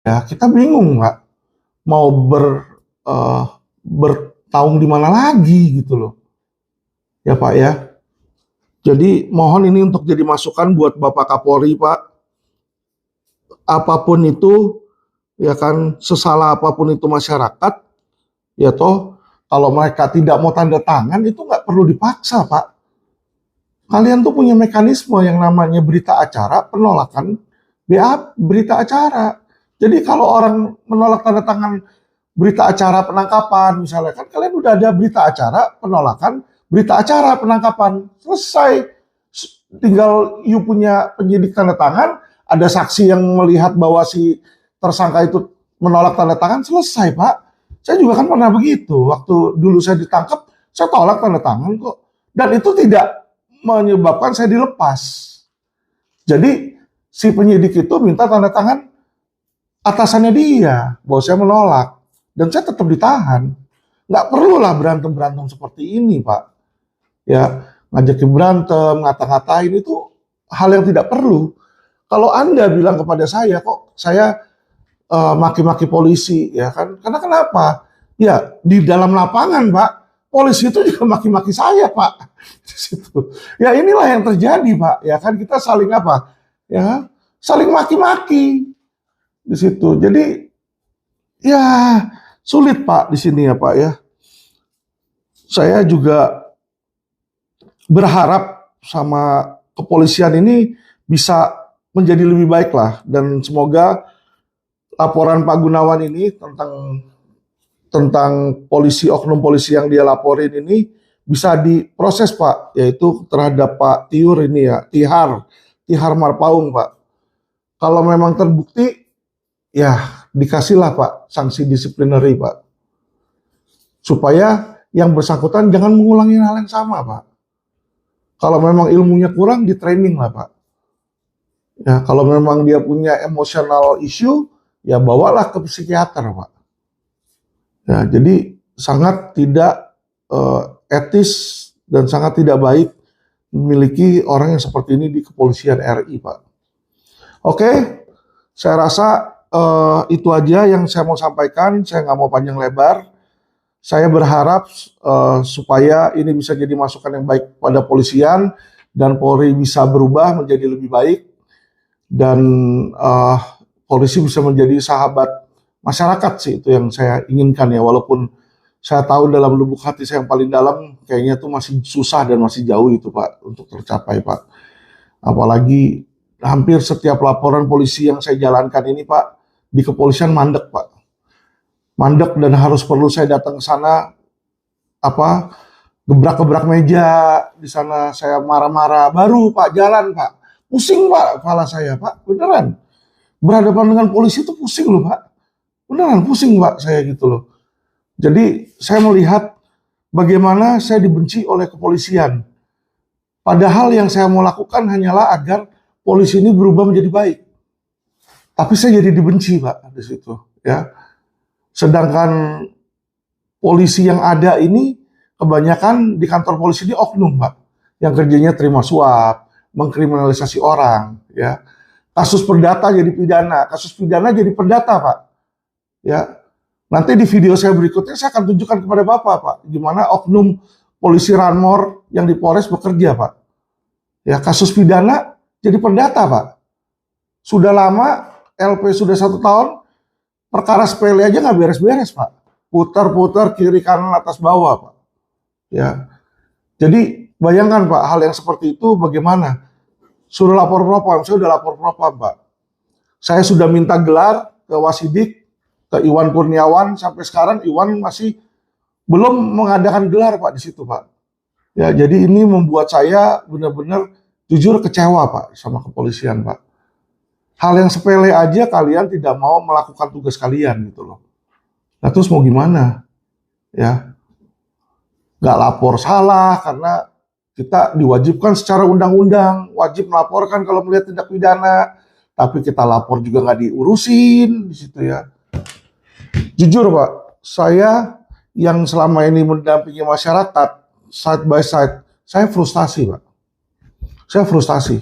Ya, kita bingung, Pak, mau bertaung di mana lagi gitu loh. Ya, Pak ya. Jadi mohon ini untuk jadi masukan buat Bapak Kapolri, Pak. Apapun itu, ya kan, sesalah apapun itu masyarakat, ya toh, kalau mereka tidak mau tanda tangan, itu nggak perlu dipaksa, Pak. Kalian tuh punya mekanisme yang namanya berita acara, penolakan berita acara. Jadi kalau orang menolak tanda tangan berita acara penangkapan, misalnya kan kalian udah ada berita acara penolakan, berita acara penangkapan, selesai. Tinggal you punya penyidik tanda tangan, ada saksi yang melihat bahwa si tersangka itu menolak tanda tangan, selesai Pak. Saya juga kan pernah begitu, waktu dulu saya ditangkap, saya tolak tanda tangan kok. Dan itu tidak menyebabkan saya dilepas. Jadi si penyidik itu minta tanda tangan atasannya dia, bahwa saya menolak. Dan saya tetap ditahan. Nggak perlulah berantem-berantem seperti ini, Pak. Ya, ngajakin berantem, ngata-ngatain itu hal yang tidak perlu. Kalau Anda bilang kepada saya, kok saya maki-maki polisi, ya kan? Karena kenapa? Ya, di dalam lapangan, Pak, polisi itu juga maki-maki saya, Pak. Di situ. Ya inilah yang terjadi, Pak. Ya kan kita saling apa? Ya, saling maki-maki di situ. Jadi ya sulit Pak di sini ya Pak ya. Saya juga berharap sama kepolisian ini bisa menjadi lebih baik lah, dan semoga laporan Pak Gunawan ini tentang polisi, oknum polisi yang dia laporin ini bisa diproses Pak, yaitu terhadap Pak Tiur ini ya, Tihar Marpaung Pak. Kalau memang terbukti ya dikasihlah Pak sanksi disiplinary Pak, supaya yang bersangkutan jangan mengulangi hal yang sama Pak. Kalau memang ilmunya kurang, di training lah Pak. Ya, kalau memang dia punya emotional issue, ya bawalah ke psikiater Pak. Ya, jadi sangat tidak etis dan sangat tidak baik memiliki orang yang seperti ini di kepolisian RI Pak. Oke, saya rasa itu aja yang saya mau sampaikan. Saya nggak mau panjang lebar. Saya berharap supaya ini bisa jadi masukan yang baik pada polisian dan Polri bisa berubah menjadi lebih baik, dan polisi bisa menjadi sahabat masyarakat sih, itu yang saya inginkan ya. Walaupun saya tahu dalam lubuk hati saya yang paling dalam kayaknya itu masih susah dan masih jauh itu Pak untuk tercapai Pak. Apalagi hampir setiap laporan polisi yang saya jalankan ini Pak, di kepolisian mandek Pak. Mandek, dan harus perlu saya datang ke sana gebrak-gebrak meja di sana, saya marah-marah, baru Pak jalan Pak. Pusing Pak kepala saya Pak, beneran. Berhadapan dengan polisi itu pusing loh Pak. Beneran pusing Pak saya gitu loh. Jadi saya melihat bagaimana saya dibenci oleh kepolisian. Padahal yang saya mau lakukan hanyalah agar polisi ini berubah menjadi baik. Tapi saya jadi dibenci Pak di situ ya. Sedangkan polisi yang ada ini kebanyakan di kantor polisi ini oknum Pak, yang kerjanya terima suap, mengkriminalisasi orang ya. Kasus perdata jadi pidana, kasus pidana jadi perdata Pak. Ya. Nanti di video saya berikutnya saya akan tunjukkan kepada Bapak Pak, gimana oknum polisi Ranmor yang di Polres bekerja Pak. Ya, kasus pidana jadi perdata Pak. Sudah lama, LP sudah 1 tahun, perkara sepele aja nggak beres-beres Pak. Putar-putar kiri kanan atas bawah Pak. Ya. Jadi bayangkan Pak, hal yang seperti itu bagaimana? Suruh lapor propam, saya sudah lapor propam Pak. Saya sudah minta gelar ke Wasidik, ke Iwan Kurniawan, sampai sekarang Iwan masih belum mengadakan gelar Pak di situ Pak. Ya, jadi ini membuat saya benar-benar jujur kecewa Pak sama kepolisian Pak. Hal yang sepele aja kalian tidak mau melakukan tugas kalian gitu loh. Nah terus mau gimana? Ya, nggak lapor salah karena kita diwajibkan secara undang-undang wajib melaporkan kalau melihat tindak pidana, tapi kita lapor juga nggak diurusin di situ ya. Jujur Pak, saya yang selama ini mendampingi masyarakat side by side, saya frustasi Pak. Saya frustasi.